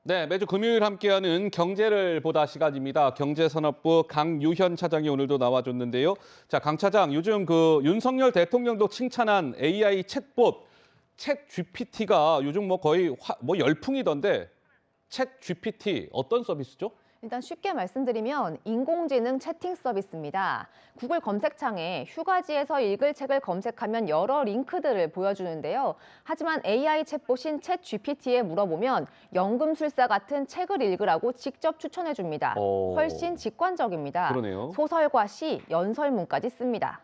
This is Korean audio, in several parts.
네, 매주 금요일 함께하는 경제를 보다 시간입니다. 경제산업부 강유현 차장이 오늘도 나와줬는데요. 자, 강 차장, 요즘 윤석열 대통령도 칭찬한 AI 챗봇, 챗 GPT가 요즘 거의 열풍이던데 챗 GPT 어떤 서비스죠? 일단 쉽게 말씀드리면 인공지능 채팅 서비스입니다. 구글 검색창에 휴가지에서 읽을 책을 검색하면 여러 링크들을 보여주는데요. 하지만 AI 챗봇인 챗 GPT에 물어보면 연금술사 같은 책을 읽으라고 직접 추천해줍니다. 훨씬 직관적입니다. 그러네요. 소설과 시, 연설문까지 씁니다.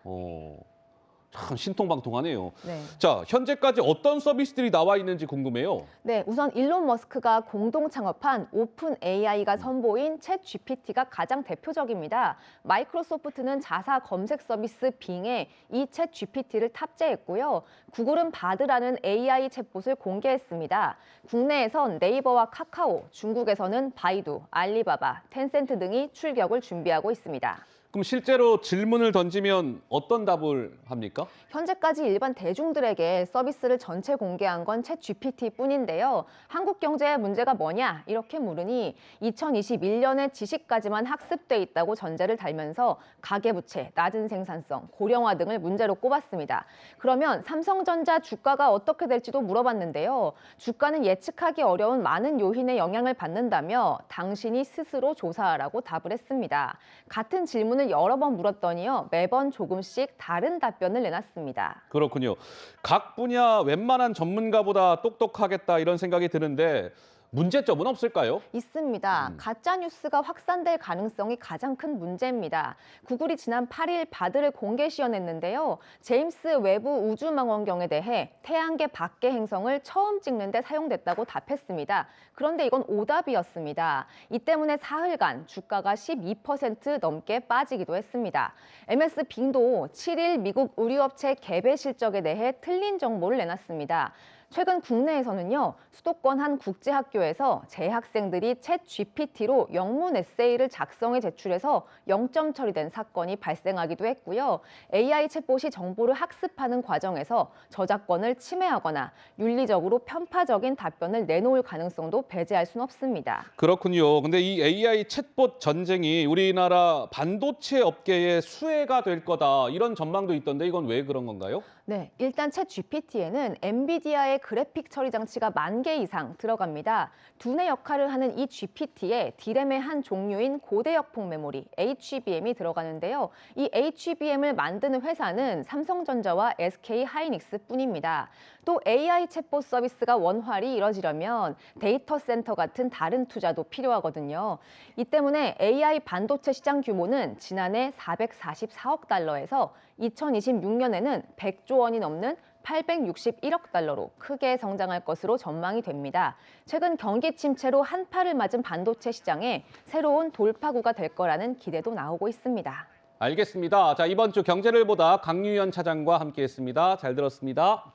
참 신통방통하네요. 네. 자, 현재까지 어떤 서비스들이 나와 있는지 궁금해요. 네, 우선 일론 머스크가 공동 창업한 오픈 AI가 선보인 챗 GPT가 가장 대표적입니다. 마이크로소프트는 자사 검색 서비스 빙에 이 챗 GPT를 탑재했고요. 구글은 바드라는 AI 챗봇을 공개했습니다. 국내에선 네이버와 카카오, 중국에서는 바이두, 알리바바, 텐센트 등이 출격을 준비하고 있습니다. 그럼 실제로 질문을 던지면 어떤 답을 합니까? 현재까지 일반 대중들에게 서비스를 전체 공개한 건 챗 GPT뿐인데요. 한국 경제의 문제가 뭐냐? 이렇게 물으니 2021년의 지식까지만 학습돼 있다고 전제를 달면서 가계부채, 낮은 생산성, 고령화 등을 문제로 꼽았습니다. 그러면 삼성전자 주가가 어떻게 될지도 물어봤는데요. 주가는 예측하기 어려운 많은 요인의 영향을 받는다며 당신이 스스로 조사하라고 답을 했습니다. 같은 질문을 여러 번 물었더니요. 매번 조금씩 다른 답변을 내놨습니다. 그렇군요. 각 분야 웬만한 전문가보다 똑똑하겠다 이런 생각이 드는데 문제점은 없을까요? 있습니다. 가짜 뉴스가 확산될 가능성이 가장 큰 문제입니다. 구글이 지난 8일 바드를 공개 시연했는데요. 제임스 외부 우주망원경에 대해 태양계 밖의 행성을 처음 찍는 데 사용됐다고 답했습니다. 그런데 이건 오답이었습니다. 이 때문에 사흘간 주가가 12% 넘게 빠지기도 했습니다. MS 빙도 7일 미국 의류업체 개배 실적에 대해 틀린 정보를 내놨습니다. 최근 국내에서는요, 수도권 한 국제학교에서 재학생들이 챗 GPT로 영문 에세이를 작성해 제출해서 0점 처리된 사건이 발생하기도 했고요. AI 챗봇이 정보를 학습하는 과정에서 저작권을 침해하거나 윤리적으로 편파적인 답변을 내놓을 가능성도 배제할 수는 없습니다. 그렇군요. 근데 이 AI 챗봇 전쟁이 우리나라 반도체 업계의 수혜가 될 거다 이런 전망도 있던데 이건 왜 그런 건가요? 네, 일단 챗 GPT에는 엔비디아의 그래픽 처리 장치가 10,000개 이상 들어갑니다. 두뇌 역할을 하는 이 GPT에 D램의 한 종류인 고대역폭 메모리, HBM이 들어가는데요. 이 HBM을 만드는 회사는 삼성전자와 SK 하이닉스뿐입니다. 또 AI 챗봇 서비스가 원활히 이뤄지려면 데이터 센터 같은 다른 투자도 필요하거든요. 이 때문에 AI 반도체 시장 규모는 지난해 444억 달러에서 2026년에는 100조 원이 넘는 861억 달러로 크게 성장할 것으로 전망이 됩니다. 최근 경기 침체로 한파를 맞은 반도체 시장에 새로운 돌파구가 될 거라는 기대도 나오고 있습니다. 알겠습니다. 자, 이번 주 경제를 보다 강유현 차장과 함께했습니다. 잘 들었습니다.